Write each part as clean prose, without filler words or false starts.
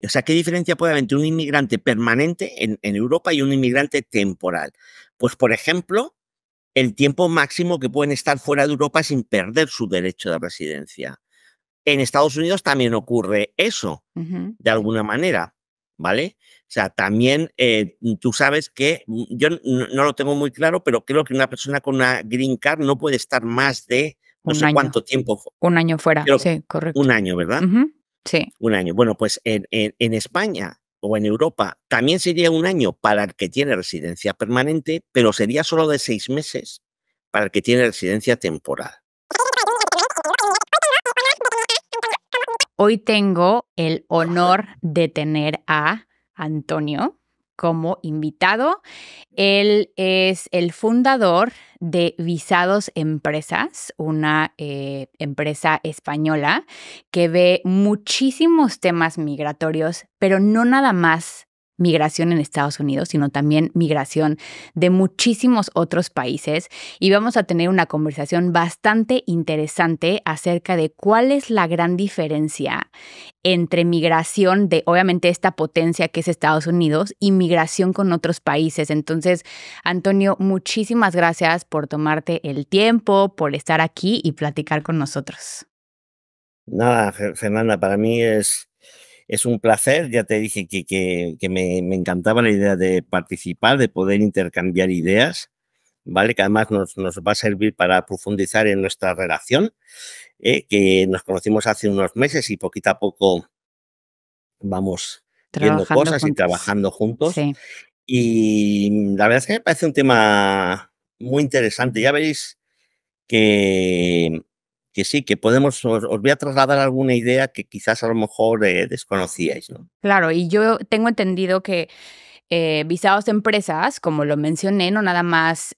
O sea, ¿qué diferencia puede haber entre un inmigrante permanente en Europa y un inmigrante temporal? Pues, por ejemplo, el tiempo máximo que pueden estar fuera de Europa sin perder su derecho de residencia. En Estados Unidos también ocurre eso, Ujú. de alguna manera, ¿vale? O sea, también tú sabes que yo no lo tengo muy claro, pero creo que una persona con una green card no puede estar más de no Un sé año, cuánto tiempo, un año fuera, creo sí, correcto. un año, ¿verdad? Ujú, sí. Un año. Bueno, pues en España o en Europa también sería un año para el que tiene residencia permanente, pero sería solo de 6 meses para el que tiene residencia temporal. Hoy tengo el honor de tener a Antonio como invitado. Él es el fundador de Visados Empresas, una empresa española que ve muchísimos temas migratorios, pero no nada más migración en Estados Unidos, sino también migración de muchísimos otros países. Y vamos a tener una conversación bastante interesante acerca de cuál es la gran diferencia entre migración de, obviamente, esta potencia que es Estados Unidos y migración con otros países. Entonces, Antonio, muchísimas gracias por tomarte el tiempo, por estar aquí y platicar con nosotros. Nada, Fernanda, para mí es un placer. Ya te dije que me encantaba la idea de participar, de poder intercambiar ideas, ¿vale? Que además nos va a servir para profundizar en nuestra relación, que nos conocimos hace unos meses y poquito a poco vamos viendo Trabajando cosas y juntos. trabajando juntos. Sí. Y la verdad es que me parece un tema muy interesante. Ya veréis que, que sí, que podemos, os voy a trasladar alguna idea que quizás a lo mejor desconocíais, ¿no? Claro, y yo tengo entendido que Visados Empresas, como lo mencioné, no nada más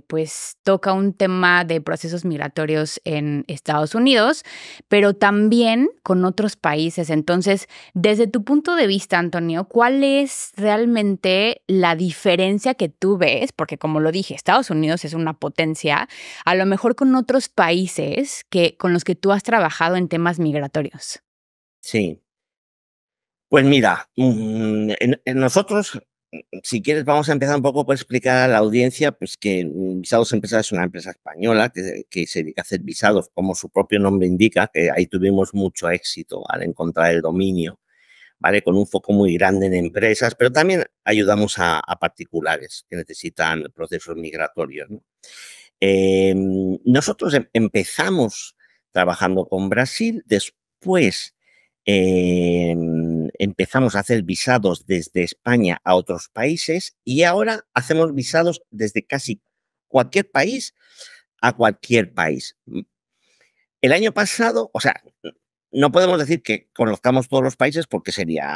pues toca un tema de procesos migratorios en Estados Unidos, pero también con otros países. Entonces, desde tu punto de vista, Antonio, ¿cuál es realmente la diferencia que tú ves? Porque como lo dije, Estados Unidos es una potencia, a lo mejor con otros países con los que tú has trabajado en temas migratorios. Sí. Pues mira, en nosotros, si quieres, vamos a empezar un poco por explicar a la audiencia pues que Visados Empresas es una empresa española que se dedica a hacer visados, como su propio nombre indica, que ahí tuvimos mucho éxito al encontrar el dominio, ¿vale? Con un foco muy grande en empresas, pero también ayudamos a particulares que necesitan procesos migratorios, ¿no? Nosotros empezamos trabajando con Brasil, después empezamos a hacer visados desde España a otros países y ahora hacemos visados desde casi cualquier país a cualquier país. El año pasado, o sea, no podemos decir que conozcamos todos los países porque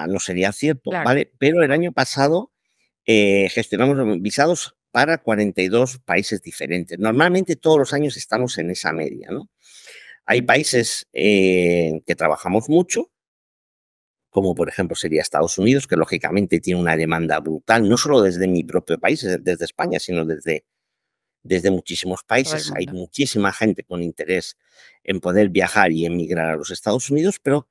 no sería cierto, Claro. ¿vale? Pero el año pasado gestionamos visados para 42 países diferentes. Normalmente todos los años estamos en esa media, ¿no? Hay países que trabajamos mucho, como por ejemplo sería Estados Unidos, que lógicamente tiene una demanda brutal, no solo desde mi propio país, desde España, sino desde muchísimos Todo el países. Hay mundo. muchísima gente con interés en poder viajar y emigrar a los Estados Unidos, pero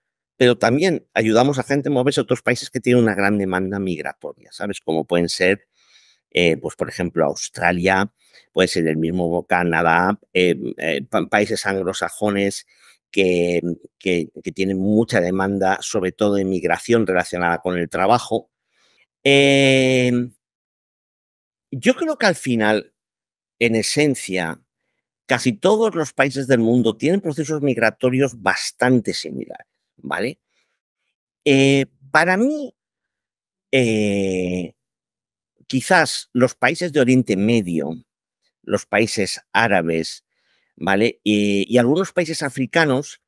también ayudamos a gente a moverse a otros países que tienen una gran demanda migratoria, ¿sabes? Como pueden ser, pues por ejemplo, Australia, puede ser el mismo Canadá, países anglosajones que, que tienen mucha demanda, sobre todo de migración relacionada con el trabajo. Eh, yo creo que al final, en esencia, casi todos los países del mundo tienen procesos migratorios bastante similares, ¿vale? Para mí, eh, quizás los países de Oriente Medio, los países árabes, ¿vale? Y algunos países africanos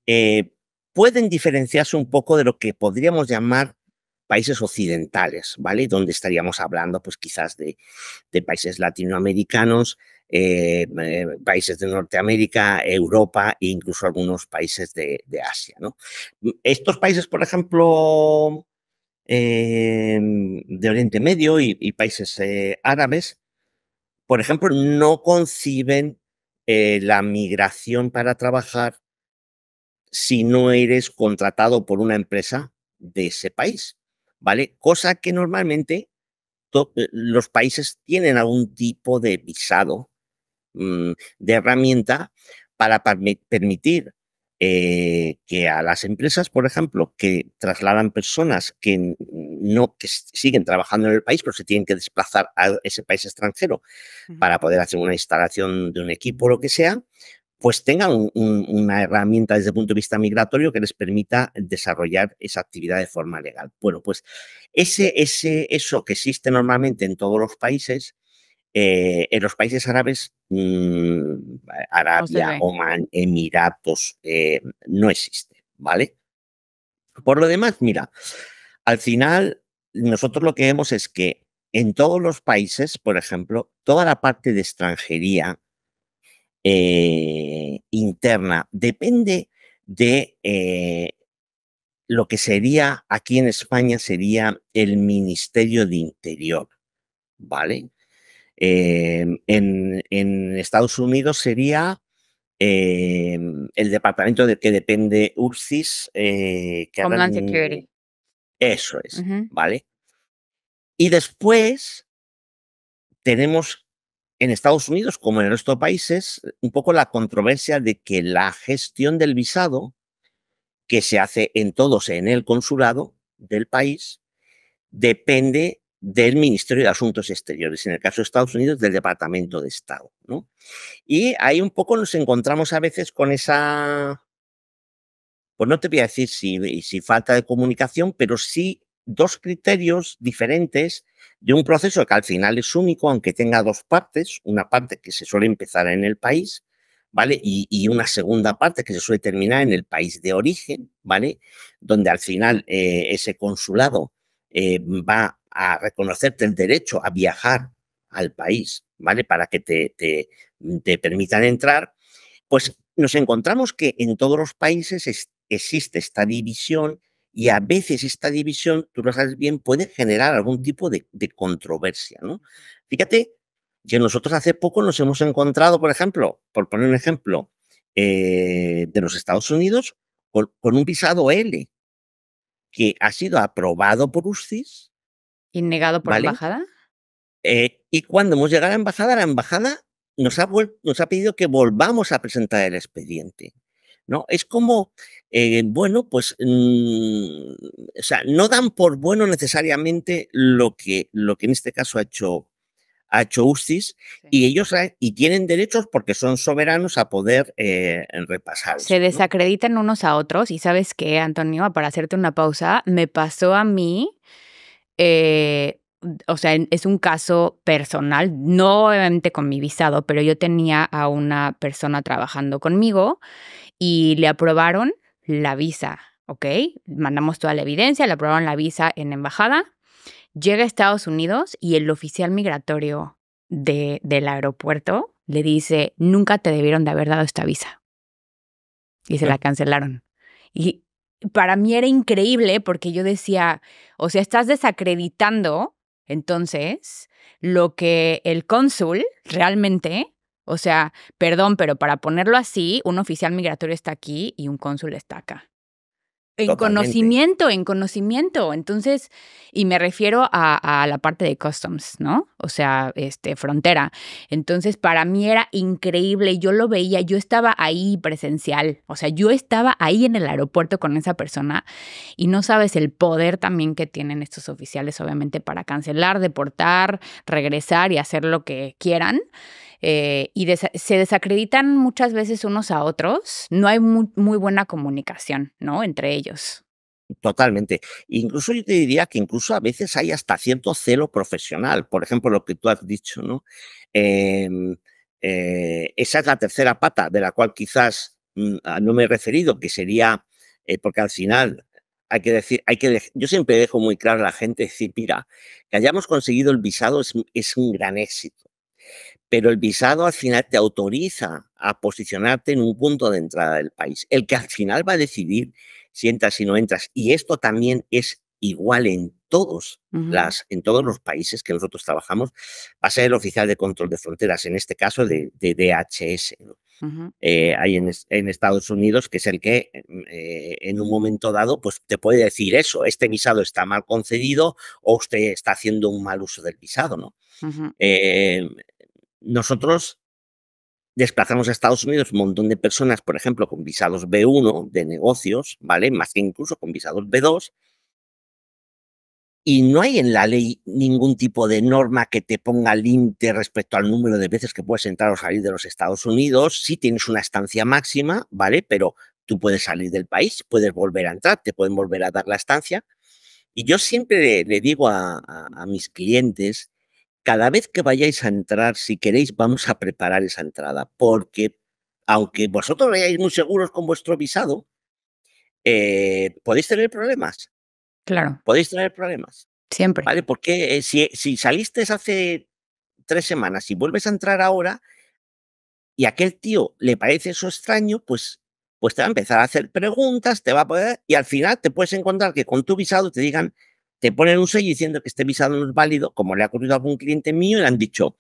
eh, pueden diferenciarse un poco de lo que podríamos llamar países occidentales, ¿vale? Donde estaríamos hablando, pues quizás de países latinoamericanos, países de Norteamérica, Europa e incluso algunos países de Asia, ¿no? Estos países, por ejemplo, de Oriente Medio y países árabes, por ejemplo, no conciben la migración para trabajar si no eres contratado por una empresa de ese país, ¿vale? Cosa que normalmente los países tienen algún tipo de visado, de herramienta para permitir que a las empresas, por ejemplo, que trasladan personas que siguen trabajando en el país, pero se tienen que desplazar a ese país extranjero para poder hacer una instalación de un equipo o lo que sea, pues tengan una herramienta desde el punto de vista migratorio que les permita desarrollar esa actividad de forma legal. Bueno, pues eso que existe normalmente en todos los países, en los países árabes, No se Arabia, ve. Omán, Emiratos, no existe, ¿vale? Por lo demás, mira, al final nosotros lo que vemos es que en todos los países, por ejemplo, toda la parte de extranjería interna depende de lo que sería aquí en España sería el Ministerio de Interior, ¿vale? En Estados Unidos sería el departamento de que depende URSS, que ahora Homeland Security. eso es, Ujú. ¿vale? Y después tenemos en Estados Unidos, como en el resto de países, un poco la controversia de que la gestión del visado, que se hace en todos en el consulado del país, depende del Ministerio de Asuntos Exteriores, en el caso de Estados Unidos, del Departamento de Estado, ¿no? Y ahí un poco nos encontramos a veces con esa, pues no te voy a decir si falta de comunicación, pero sí dos criterios diferentes de un proceso que al final es único, aunque tenga dos partes, una parte que se suele empezar en el país, ¿vale? Y una segunda parte que se suele terminar en el país de origen, ¿vale? Donde al final ese consulado va a reconocerte el derecho a viajar al país, ¿vale? Para que te permitan entrar, pues nos encontramos que en todos los países existe esta división y a veces esta división, tú lo sabes bien, puede generar algún tipo de controversia, ¿no? Fíjate que nosotros hace poco nos hemos encontrado, por ejemplo, por poner un ejemplo, de los Estados Unidos, con un visado L que ha sido aprobado por UCIS, ¿Y negado por ¿vale? embajada? Y cuando hemos llegado a la embajada nos ha pedido que volvamos a presentar el expediente, ¿no? Es como, bueno, pues, o sea, no dan por bueno necesariamente lo que en este caso ha hecho UCIS, Sí. y ellos y tienen derechos porque son soberanos a poder repasar Se esto, ¿no? desacreditan unos a otros y ¿sabes qué, Antonio? Para hacerte una pausa, me pasó a mí, o sea, es un caso personal, no obviamente con mi visado, pero yo tenía a una persona trabajando conmigo y le aprobaron la visa, ¿ok? Mandamos toda la evidencia, le aprobaron la visa en embajada, llega a Estados Unidos y el oficial migratorio del aeropuerto le dice, nunca te debieron de haber dado esta visa. Y se la cancelaron. Y para mí era increíble porque yo decía, o sea, estás desacreditando entonces lo que el cónsul realmente, o sea, perdón, pero para ponerlo así, un oficial migratorio está aquí y un cónsul está acá. Totalmente. En conocimiento. Entonces, y me refiero a la parte de customs, ¿no? O sea, frontera. Entonces, para mí era increíble. Yo lo veía, yo estaba ahí presencial. O sea, yo estaba ahí en el aeropuerto con esa persona y no sabes el poder también que tienen estos oficiales, obviamente, para cancelar, deportar, regresar y hacer lo que quieran. Se desacreditan muchas veces unos a otros. No hay muy buena comunicación, ¿no? Entre ellos. Totalmente. Incluso yo te diría que incluso a veces hay hasta cierto celo profesional. Por ejemplo, lo que tú has dicho, ¿no? Em, esa es la tercera pata de la cual quizás no me he referido, que sería, porque al final hay que decir, yo siempre dejo muy claro a la gente decir, mira, que hayamos conseguido el visado es un gran éxito, pero el visado al final te autoriza a posicionarte en un punto de entrada del país. El que al final va a decidir si entras y no entras, y esto también es igual en todos los países que nosotros trabajamos, va a ser el oficial de control de fronteras, en este caso de DHS, ¿no? Ujú. Hay en Estados Unidos, que es el que en un momento dado pues te puede decir eso, este visado está mal concedido o usted está haciendo un mal uso del visado, ¿no? Ujú. Nosotros desplazamos a Estados Unidos un montón de personas, por ejemplo, con visados B1 de negocios, ¿vale? Más que incluso con visados B2. Y no hay en la ley ningún tipo de norma que te ponga límite respecto al número de veces que puedes entrar o salir de los Estados Unidos. Sí tienes una estancia máxima, ¿vale? Pero tú puedes salir del país, puedes volver a entrar, te pueden volver a dar la estancia. Y yo siempre le digo a mis clientes, cada vez que vayáis a entrar, si queréis, vamos a preparar esa entrada, porque aunque vosotros vayáis muy seguros con vuestro visado, podéis tener problemas, Claro, podéis tener problemas. siempre. ¿Vale? Porque si saliste hace 3 semanas y vuelves a entrar ahora y a aquel tío le parece eso extraño, pues te va a empezar a hacer preguntas, te va a poder, y al final te puedes encontrar que con tu visado te digan, te ponen un sello diciendo que este visado no es válido, como le ha ocurrido a algún cliente mío, y le han dicho,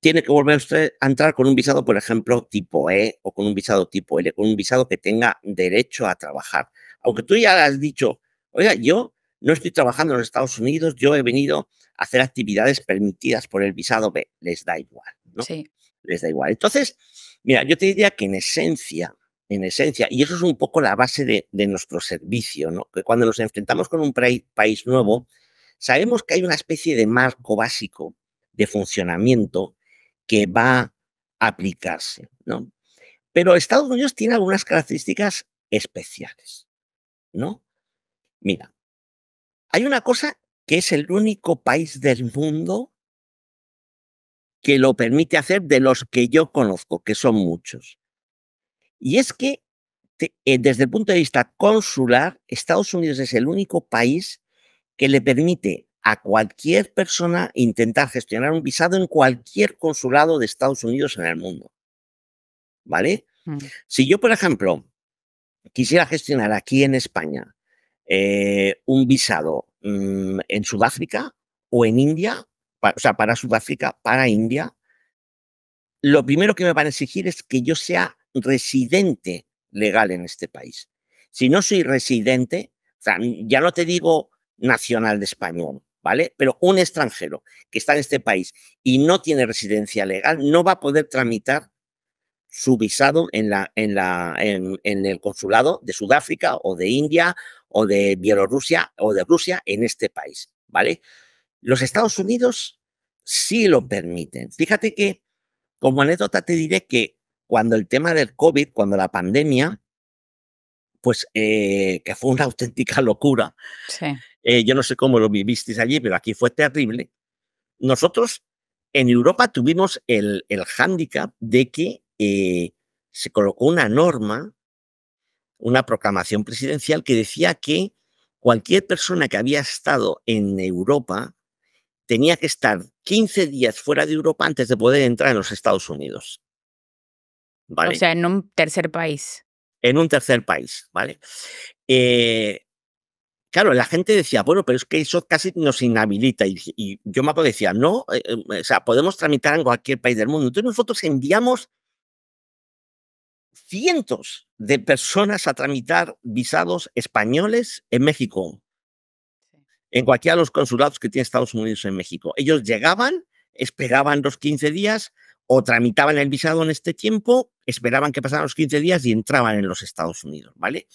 tiene que volver usted a entrar con un visado, por ejemplo, tipo E o con un visado tipo L, con un visado que tenga derecho a trabajar. Aunque tú ya has dicho, oiga, yo no estoy trabajando en los Estados Unidos, yo he venido a hacer actividades permitidas por el visado B, les da igual, ¿no? Sí. Les da igual. Entonces, mira, yo te diría que en esencia, y eso es un poco la base de nuestro servicio, ¿no? Que cuando nos enfrentamos con un país nuevo, sabemos que hay una especie de marco básico de funcionamiento que va a aplicarse, ¿no? Pero Estados Unidos tiene algunas características especiales, ¿no? Mira, hay una cosa que es el único país del mundo que lo permite hacer de los que yo conozco, que son muchos. Y es que desde el punto de vista consular, Estados Unidos es el único país que le permite a cualquier persona intentar gestionar un visado en cualquier consulado de Estados Unidos en el mundo, ¿vale? Mm. Si yo, por ejemplo, quisiera gestionar aquí en España un visado en Sudáfrica o en India, o sea, para Sudáfrica, para India, lo primero que me van a exigir es que yo sea residente legal en este país. Si no soy residente, o sea, ya no te digo nacional de español, ¿vale? Pero un extranjero que está en este país y no tiene residencia legal no va a poder tramitar su visado en el consulado de Sudáfrica o de India o de Bielorrusia o de Rusia en este país, ¿vale? Los Estados Unidos sí lo permiten. Fíjate que, como anécdota, te diré que cuando el tema del COVID, cuando la pandemia, pues que fue una auténtica locura. Sí. Yo no sé cómo lo vivisteis allí, pero aquí fue terrible. Nosotros en Europa tuvimos el hándicap de que se colocó una norma, una proclamación presidencial que decía que cualquier persona que había estado en Europa tenía que estar 15 días fuera de Europa antes de poder entrar en los Estados Unidos, O ¿vale? sea, en un tercer país. En un tercer país, ¿vale? Eh, claro, la gente decía, bueno, pero es que eso casi nos inhabilita. Y yo me acuerdo, decía, no, o sea, podemos tramitar en cualquier país del mundo. Entonces nosotros enviamos cientos de personas a tramitar visados españoles en México, Sí. en cualquiera de los consulados que tiene Estados Unidos en México. Ellos llegaban, esperaban los 15 días o tramitaban el visado en este tiempo, esperaban que pasaran los 15 días y entraban en los Estados Unidos, ¿vale?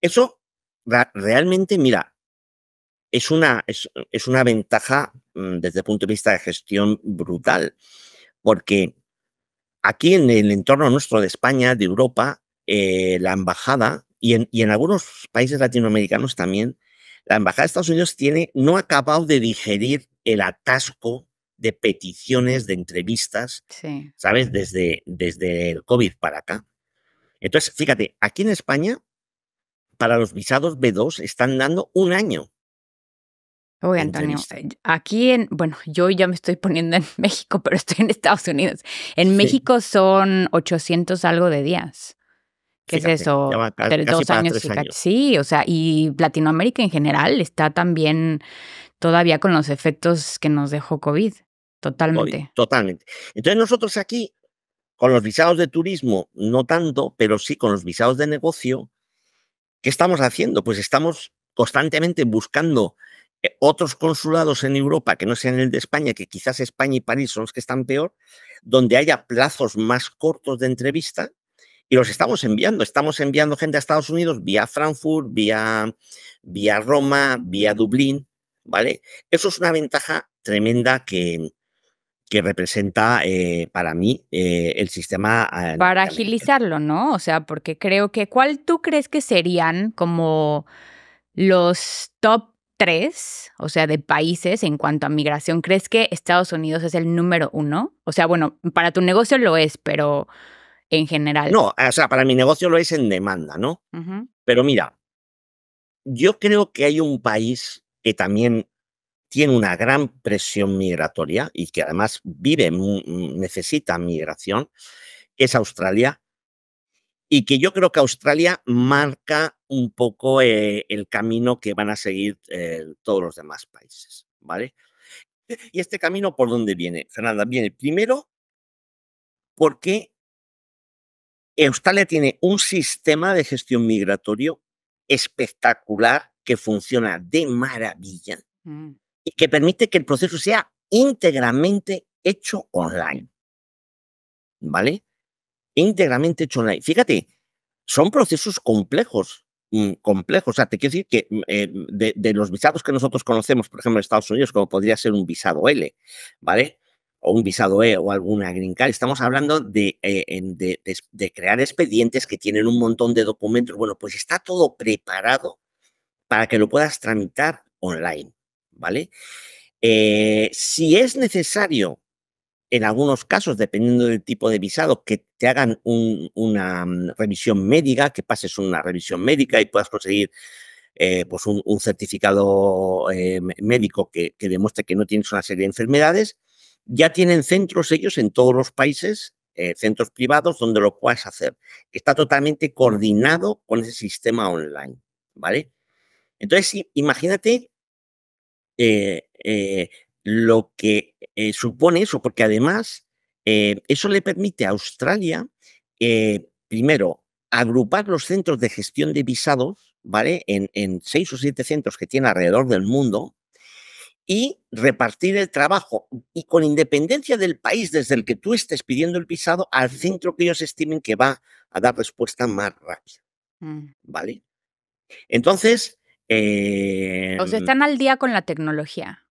Eso realmente, mira, es una ventaja desde el punto de vista de gestión brutal, porque aquí en el entorno nuestro de España, de Europa, la embajada y en algunos países latinoamericanos también, la embajada de Estados Unidos no ha acabado de digerir el atasco de peticiones, de entrevistas, Sí. ¿sabes? Desde el COVID para acá. Entonces, fíjate, aquí en España, para los visados B2 están dando 1 año Uy, de Antonio, entrevista. aquí bueno, yo ya me estoy poniendo en México, pero estoy en Estados Unidos. En Sí, México son 800 algo de días. ¿Qué es fíjate, ya eso? va casi 2 para años 3 y años. sí, o sea, y Latinoamérica en general está también todavía con los efectos que nos dejó COVID, COVID, totalmente. totalmente. Entonces nosotros aquí, Con los visados de turismo no tanto, pero sí con los visados de negocio. ¿Qué estamos haciendo? Pues estamos constantemente buscando otros consulados en Europa que no sean el de España, que quizás España y París son los que están peor, donde haya plazos más cortos de entrevista, y los estamos enviando. Estamos enviando gente a Estados Unidos vía Frankfurt, vía Roma, vía Dublín, ¿vale? Eso es una ventaja tremenda que representa para mí el sistema Para norteamericano. agilizarlo, ¿no? O sea, porque creo que, ¿cuál tú crees que serían como los top 3, o sea, de países en cuanto a migración? ¿Crees que Estados Unidos es el número 1? O sea, bueno, para tu negocio lo es, pero en general. No, o sea, para mi negocio lo es en demanda, ¿no? Ujú. Pero mira, yo creo que hay un país que también tiene una gran presión migratoria y que además necesita migración, que es Australia, y que yo creo que Australia marca un poco el camino que van a seguir todos los demás países, ¿vale? ¿Y este camino por dónde viene, Fernanda? Viene primero porque Australia tiene un sistema de gestión migratorio espectacular que funciona de maravilla Mm. y que permite que el proceso sea íntegramente hecho online, ¿vale? Íntegramente hecho online. Fíjate, son procesos complejos, complejos. O sea, te quiero decir que de los visados que nosotros conocemos, por ejemplo, en Estados Unidos, como podría ser un visado L, ¿vale? O un visado E o alguna green card, estamos hablando de crear expedientes que tienen un montón de documentos. Bueno, pues está todo preparado para que lo puedas tramitar online, ¿vale? Si es necesario, en algunos casos, dependiendo del tipo de visado, que te hagan una revisión médica, que pases una revisión médica y puedas conseguir pues un certificado médico que demuestre que no tienes una serie de enfermedades, ya tienen centros ellos en todos los países, centros privados donde lo puedas hacer. Está totalmente coordinado con ese sistema online, ¿vale? Entonces, sí, imagínate eh, eh, lo que supone eso, porque además eso le permite a Australia, primero, agrupar los centros de gestión de visados, ¿vale? En 6 o 7 centros que tiene alrededor del mundo y repartir el trabajo y con independencia del país desde el que tú estés pidiendo el visado al centro que ellos estimen que va a dar respuesta más rápida, Mm. ¿vale? Entonces, O sea, están al día con la tecnología,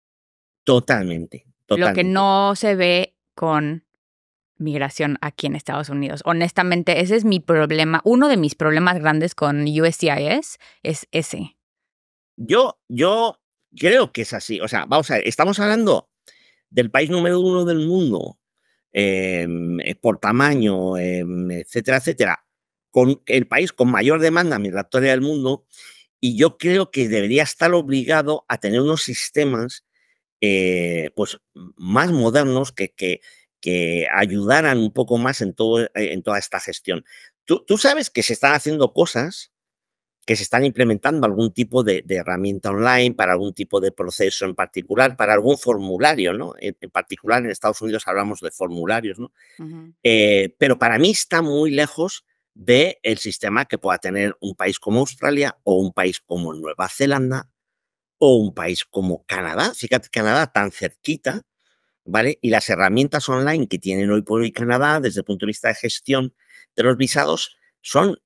totalmente, lo que totalmente. no se ve con migración aquí en Estados Unidos. Honestamente, ese es mi problema. Uno de mis problemas grandes con USCIS es ese. Yo creo que es así. O sea, vamos a ver, estamos hablando del país número 1 del mundo, por tamaño, etcétera, etcétera, con el país con mayor demanda migratoria del mundo, y yo creo que debería estar obligado a tener unos sistemas, pues, más modernos que ayudaran un poco más en toda esta gestión. Tú sabes que se están haciendo cosas que se están implementando algún tipo de herramienta online para algún tipo de proceso en particular, para algún formulario, ¿no? En particular en Estados Unidos hablamos de formularios, ¿no? Ujú. Pero para mí está muy lejos del sistema que pueda tener un país como Australia o un país como Nueva Zelanda o un país como Canadá. Fíjate, Canadá tan cerquita, ¿vale? Y las herramientas online que tienen hoy por hoy Canadá desde el punto de vista de gestión de los visados son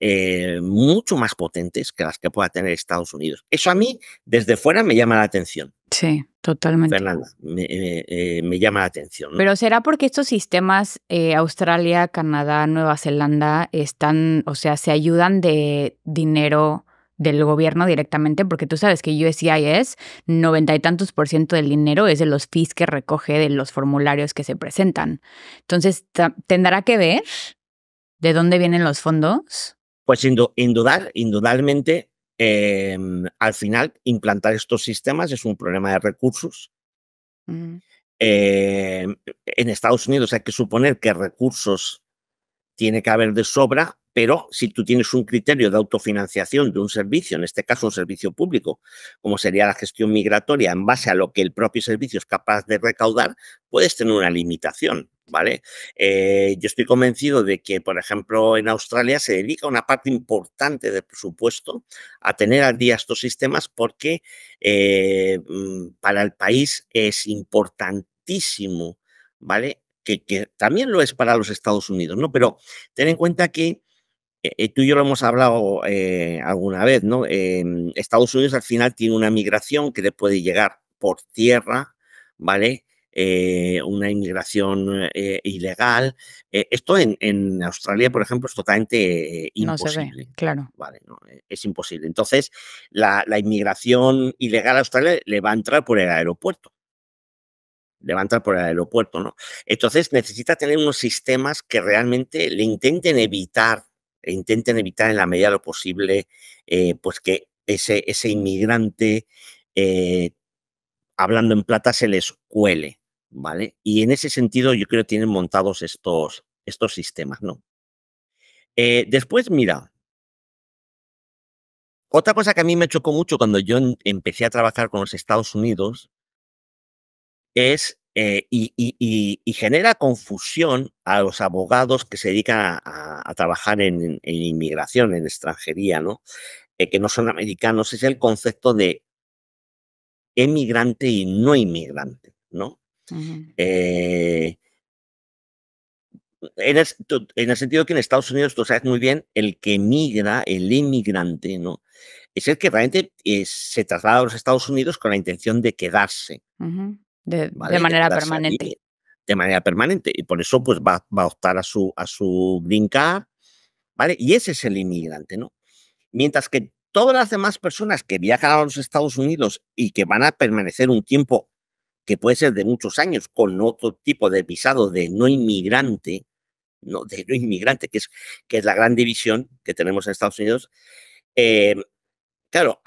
mucho más potentes que las que pueda tener Estados Unidos. Eso a mí, desde fuera, me llama la atención, Sí, totalmente. Fernanda, me llama la atención, ¿no? Pero ¿será porque estos sistemas, Australia, Canadá, Nueva Zelanda, están, o sea, se ayudan de dinero del gobierno directamente? Porque tú sabes que USCIS, 90 y tantos % del dinero es de los fees que recoge de los formularios que se presentan. Entonces, ¿tendrá que ver de dónde vienen los fondos? Pues indudablemente, al final, implantar estos sistemas es un problema de recursos. Mm. En Estados Unidos hay que suponer que recursos tiene que haber de sobra, pero si tú tienes un criterio de autofinanciación de un servicio, en este caso un servicio público, como sería la gestión migratoria, en base a lo que el propio servicio es capaz de recaudar, puedes tener una limitación. ¿vale? Yo estoy convencido de que, por ejemplo, en Australia se dedica una parte importante del presupuesto a tener al día estos sistemas porque para el país es importantísimo, ¿vale? Que también lo es para los Estados Unidos, ¿no? Pero ten en cuenta que tú y yo lo hemos hablado alguna vez, ¿no? Estados Unidos al final tiene una migración que le puede llegar por tierra, ¿vale? Una inmigración ilegal. Esto en Australia, por ejemplo, es totalmente No se ve, imposible. claro. Vale, ¿no? Es imposible. Entonces, la inmigración ilegal a Australia le va a entrar por el aeropuerto. Le va a entrar por el aeropuerto, ¿no? Entonces necesita tener unos sistemas que realmente le intenten evitar en la medida de lo posible, pues que ese inmigrante, hablando en plata, se les cuele, ¿vale? Y en ese sentido yo creo que tienen montados estos sistemas, ¿no? Después, mira, otra cosa que a mí me chocó mucho cuando yo empecé a trabajar con los Estados Unidos es, y genera confusión a los abogados que se dedican a trabajar en inmigración, en extranjería, ¿no? Que no son americanos, es el concepto de emigrante y no inmigrante, ¿no? Ujú. Eh, en el sentido que en Estados Unidos, tú sabes muy bien, el que migra, el inmigrante, ¿no? Es el que realmente se traslada a los Estados Unidos con la intención de quedarse. Ujú. De ¿Vale? De manera quedarse allí permanente. de manera permanente y por eso, pues, va a optar a su green card, ¿vale? Y ese es el inmigrante, ¿no? Mientras que todas las demás personas que viajan a los Estados Unidos y que van a permanecer un tiempo que puede ser de muchos años con otro tipo de visado de no inmigrante, no, de no inmigrante, que es la gran división que tenemos en Estados Unidos, eh, claro,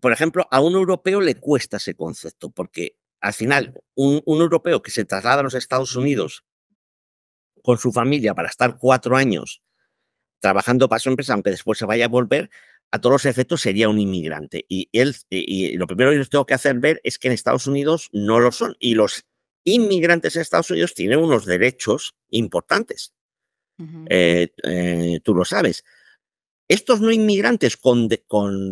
por ejemplo, a un europeo le cuesta ese concepto, porque al final un europeo que se traslada a los Estados Unidos con su familia para estar 4 años trabajando para su empresa, aunque después se vaya a volver, a todos los efectos sería un inmigrante. Y lo primero que les tengo que hacer ver es que en Estados Unidos no lo son. Y los inmigrantes en Estados Unidos tienen unos derechos importantes. Ujú. Tú lo sabes. Estos no inmigrantes con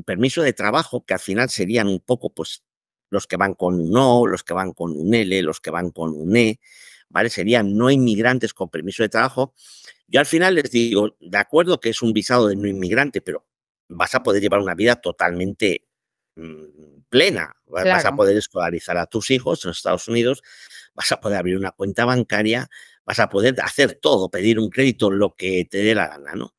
permiso de trabajo, que al final serían un poco, pues, los que van con un O, los que van con un L, los que van con un E, ¿vale? Serían no inmigrantes con permiso de trabajo. Yo al final les digo, de acuerdo que es un visado de no inmigrante, pero vas a poder llevar una vida totalmente plena. Vas a Claro. poder escolarizar a tus hijos en los Estados Unidos, vas a poder abrir una cuenta bancaria, vas a poder hacer todo, pedir un crédito, lo que te dé la gana, ¿no?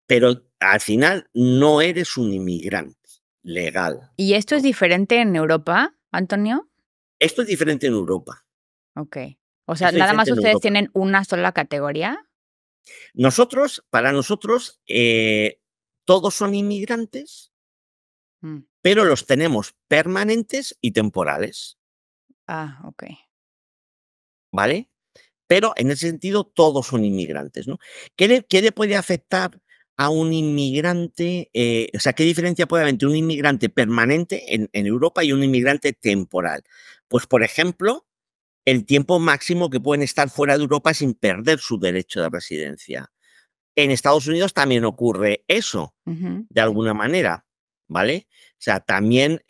Pero al final no eres un inmigrante legal, ¿Y esto es ¿no? diferente en Europa, Antonio? Esto es diferente en Europa. Okey. O sea, Esto es ¿nada más diferente en ustedes Europa. tienen una sola categoría? Para nosotros, todos son inmigrantes, Mm. pero los tenemos permanentes y temporales, Ah, okey. ¿vale? Pero en ese sentido todos son inmigrantes, ¿no? ¿Qué le puede afectar a un inmigrante? O sea, ¿qué diferencia puede haber entre un inmigrante permanente en Europa y un inmigrante temporal? Pues, por ejemplo, el tiempo máximo que pueden estar fuera de Europa sin perder su derecho de residencia. En Estados Unidos también ocurre eso, Ujú. de alguna manera, ¿vale? O sea, también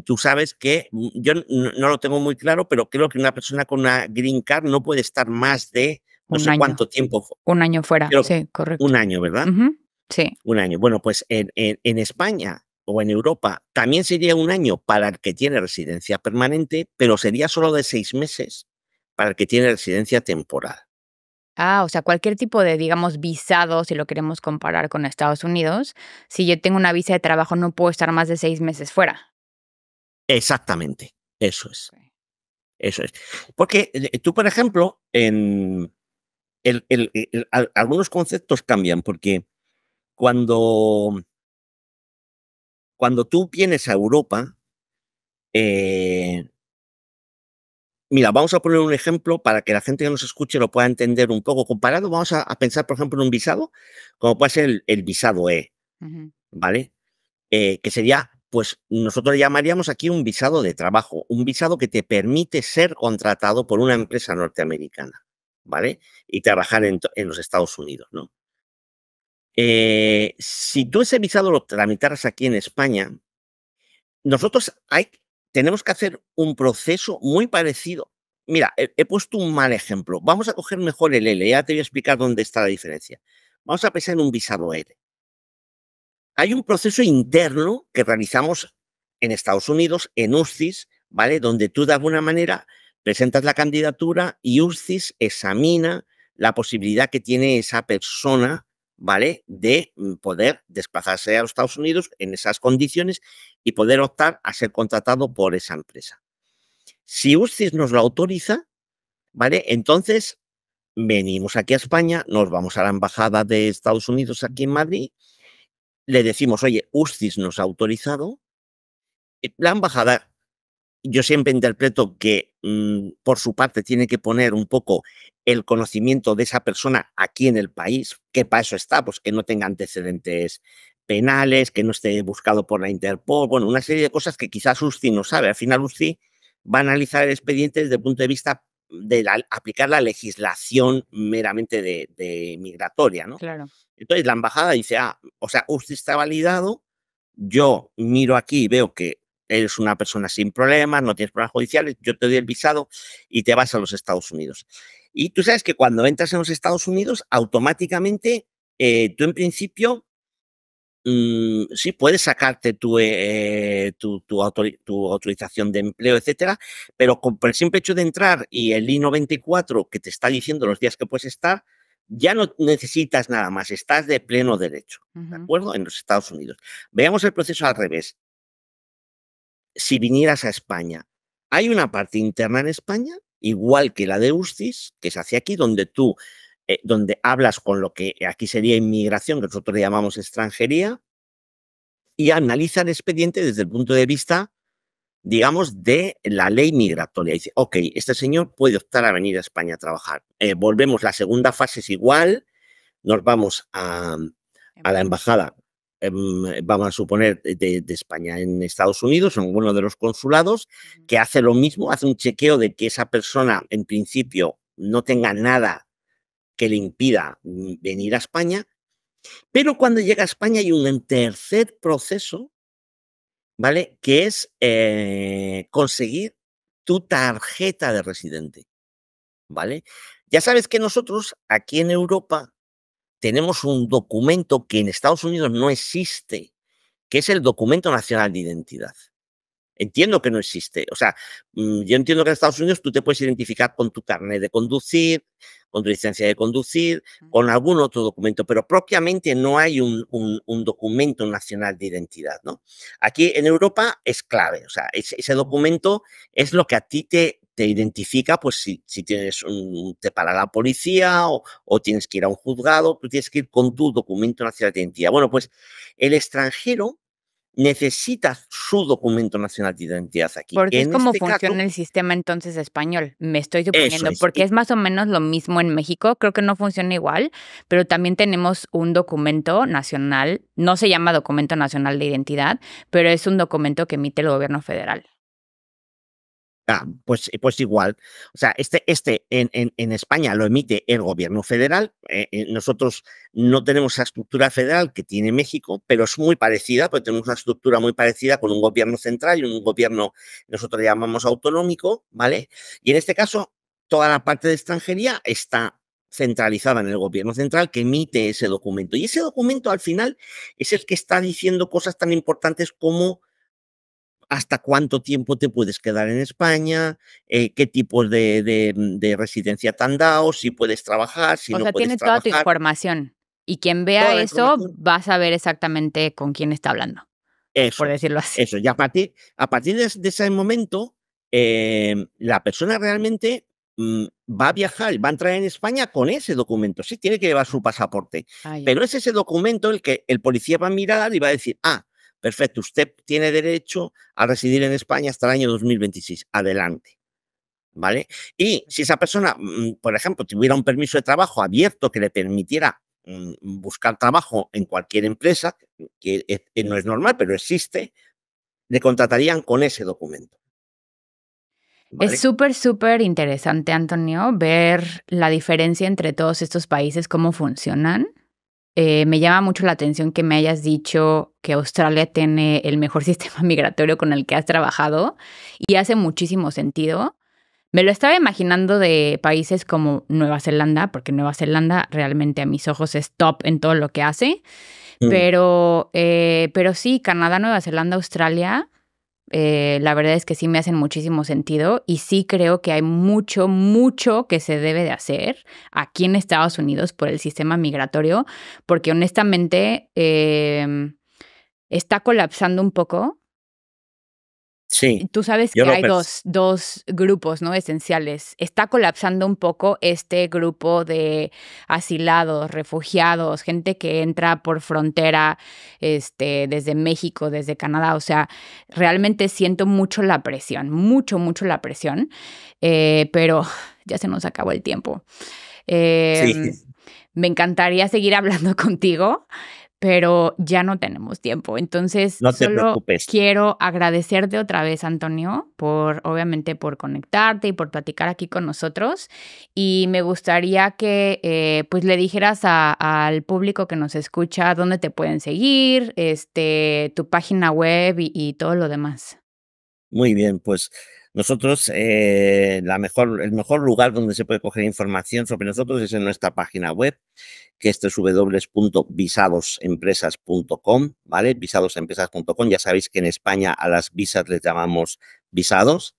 tú sabes que yo no lo tengo muy claro, pero creo que una persona con una green card no puede estar más de no Un sé año. cuánto tiempo, Un año fuera. creo Sí, correcto. un año, ¿verdad? Ujú. Sí. Un año. Bueno, pues en España o en Europa también sería un año para el que tiene residencia permanente, pero sería solo de 6 meses para el que tiene residencia temporal. Ah, o sea, cualquier tipo de, digamos, visado, si lo queremos comparar con Estados Unidos, si yo tengo una visa de trabajo, no puedo estar más de 6 meses fuera. Exactamente, eso es. Okey. Eso es. Porque, tú, por ejemplo, en algunos conceptos cambian, porque cuando tú vienes a Europa, eh, mira, vamos a poner un ejemplo para que la gente que nos escuche lo pueda entender un poco. Comparado, vamos a pensar, por ejemplo, en un visado, como puede ser el visado E, Ujú. ¿vale? Que sería, pues, nosotros le llamaríamos aquí un visado de trabajo, un visado que te permite ser contratado por una empresa norteamericana. ¿vale? Y trabajar en los Estados Unidos, ¿no? Si tú ese visado lo tramitaras aquí en España, nosotros tenemos que hacer un proceso muy parecido. Mira, he puesto un mal ejemplo. Vamos a coger mejor el L, ya te voy a explicar dónde está la diferencia. Vamos a pensar en un visado L. Hay un proceso interno que realizamos en Estados Unidos, en USCIS, ¿vale? Donde tú de alguna manera presentas la candidatura y USCIS examina la posibilidad que tiene esa persona, ¿vale? De poder desplazarse a los Estados Unidos en esas condiciones y poder optar a ser contratado por esa empresa. Si USCIS nos lo autoriza, ¿vale? Entonces venimos aquí a España, nos vamos a la embajada de Estados Unidos aquí en Madrid, le decimos, oye, USCIS nos ha autorizado. La embajada, yo siempre interpreto que por su parte tiene que poner un poco el conocimiento de esa persona aquí en el país, que para eso está, pues que no tenga antecedentes penales, que no esté buscado por la Interpol, bueno, una serie de cosas que quizás USCIS no sabe. Al final USCIS va a analizar el expediente desde el punto de vista de aplicar la legislación meramente de migratoria, ¿no? Claro. Entonces la embajada dice, o sea, USCIS está validado, yo miro aquí y veo que eres una persona sin problemas, no tienes problemas judiciales, yo te doy el visado y te vas a los Estados Unidos. Y tú sabes que cuando entras en los Estados Unidos, automáticamente, tú en principio, sí puedes sacarte tu autorización de empleo, etcétera, pero por el simple hecho de entrar y el I-94 que te está diciendo los días que puedes estar, ya no necesitas nada más, estás de pleno derecho, ¿de acuerdo? En los Estados Unidos. Veamos el proceso al revés. Si vinieras a España, hay una parte interna en España, igual que la de USCIS, que se hace aquí, donde tú, donde hablas con lo que aquí sería inmigración, que nosotros le llamamos extranjería, y analiza el expediente desde el punto de vista, digamos, de la ley migratoria. Dice, ok, este señor puede optar a venir a España a trabajar. Volvemos, la segunda fase es igual, nos vamos a la embajada, vamos a suponer, de España en Estados Unidos, en uno de los consulados, que hace lo mismo, hace un chequeo de que esa persona, en principio, no tenga nada que le impida venir a España, pero cuando llega a España hay un tercer proceso, ¿vale? Que es conseguir tu tarjeta de residente, ¿vale? Ya sabes que nosotros aquí en Europa tenemos un documento que en Estados Unidos no existe, que es el documento nacional de identidad. Entiendo que no existe. O sea, yo entiendo que en Estados Unidos tú te puedes identificar con tu carnet de conducir, con tu licencia de conducir, con algún otro documento, pero propiamente no hay un documento nacional de identidad, ¿no? Aquí en Europa es clave. O sea, ese documento es lo que a ti te identifica, pues si tienes te para la policía o tienes que ir a un juzgado, tú tienes que ir con tu documento nacional de identidad. Bueno, pues el extranjero necesita su documento nacional de identidad aquí. Porque es En como este caso, funciona el sistema entonces español, me estoy eso suponiendo, es. porque es más o menos lo mismo en México, creo que no funciona igual, pero también tenemos un documento nacional, no se llama documento nacional de identidad, pero es un documento que emite el gobierno federal. Pues igual. O sea, en España lo emite el gobierno federal. Nosotros no tenemos esa estructura federal que tiene México, pero es muy parecida, porque tenemos una estructura muy parecida con un gobierno central y un gobierno, nosotros le llamamos autonómico, ¿vale? Y en este caso, toda la parte de extranjería está centralizada en el gobierno central que emite ese documento. Y ese documento al final es el que está diciendo cosas tan importantes como hasta cuánto tiempo te puedes quedar en España, qué tipos de residencia te han dado, si puedes trabajar, si O no sea, puedes tiene toda tu trabajar, información y quien vea toda la eso información. va a saber exactamente con quién está hablando, por Eso es, decirlo así. eso. Y a partir de ese momento, la persona realmente va a viajar, va a entrar en España con ese documento. Sí, tiene que llevar su pasaporte, Ah, ya. pero es ese documento el que el policía va a mirar y va a decir, perfecto, usted tiene derecho a residir en España hasta el año 2026. Adelante. ¿Vale? Y si esa persona, por ejemplo, tuviera un permiso de trabajo abierto que le permitiera buscar trabajo en cualquier empresa, que no es normal, pero existe, le contratarían con ese documento. Es ¿vale? súper, súper interesante, Antonio, ver la diferencia entre todos estos países, cómo funcionan. Me llama mucho la atención que me hayas dicho que Australia tiene el mejor sistema migratorio con el que has trabajado y hace muchísimo sentido. Me lo estaba imaginando de países como Nueva Zelanda, porque Nueva Zelanda realmente a mis ojos es top en todo lo que hace, Mm. pero sí, Canadá, Nueva Zelanda, Australia, la verdad es que sí me hacen muchísimo sentido y sí creo que hay mucho, mucho que se debe de hacer aquí en Estados Unidos por el sistema migratorio, porque honestamente está colapsando un poco. Sí, Tú sabes yo que lo hay percibo. dos grupos, ¿no? Esenciales. Está colapsando un poco este grupo de asilados, refugiados, gente que entra por frontera, desde México, desde Canadá. O sea, realmente siento mucho la presión, mucho, mucho la presión. Pero ya se nos acabó el tiempo. Sí, Em, Me encantaría seguir hablando contigo, pero ya no tenemos tiempo. Entonces, no te solo preocupes. quiero agradecerte otra vez, Antonio, obviamente, por conectarte y por platicar aquí con nosotros. Y me gustaría que, pues, le dijeras al público que nos escucha dónde te pueden seguir, tu página web y todo lo demás. Muy bien, pues nosotros, el mejor lugar donde se puede coger información sobre nosotros es en nuestra página web, que es www.visadosempresas.com, ¿vale? Visadosempresas.com. Ya sabéis que en España a las visas les llamamos visados,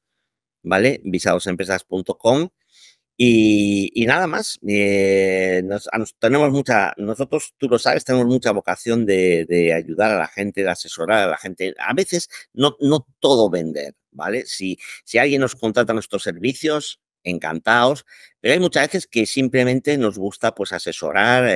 ¿vale? Visadosempresas.com. Y nada más, nosotros, tú lo sabes, tenemos mucha vocación de ayudar a la gente, de asesorar a la gente. A veces no todo vender, ¿vale? Si alguien nos contrata nuestros servicios, encantados, pero hay muchas veces que simplemente nos gusta pues asesorar,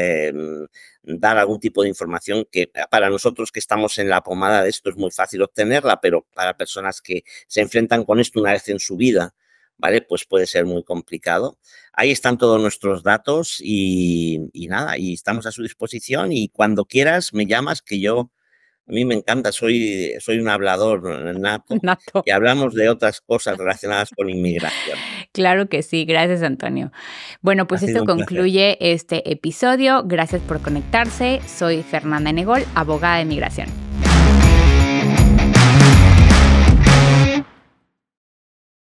dar algún tipo de información que para nosotros que estamos en la pomada de esto es muy fácil obtenerla, pero para personas que se enfrentan con esto una vez en su vida, ¿vale? Pues puede ser muy complicado. Ahí están todos nuestros datos y nada, y estamos a su disposición y cuando quieras me llamas que a mí me encanta, soy un hablador nato Nato. y hablamos de otras cosas relacionadas con inmigración. Claro que sí, gracias, Antonio. Bueno, Ha pues sido esto un placer. concluye este episodio. Gracias por conectarse. Soy Fernanda Negol, abogada de migración.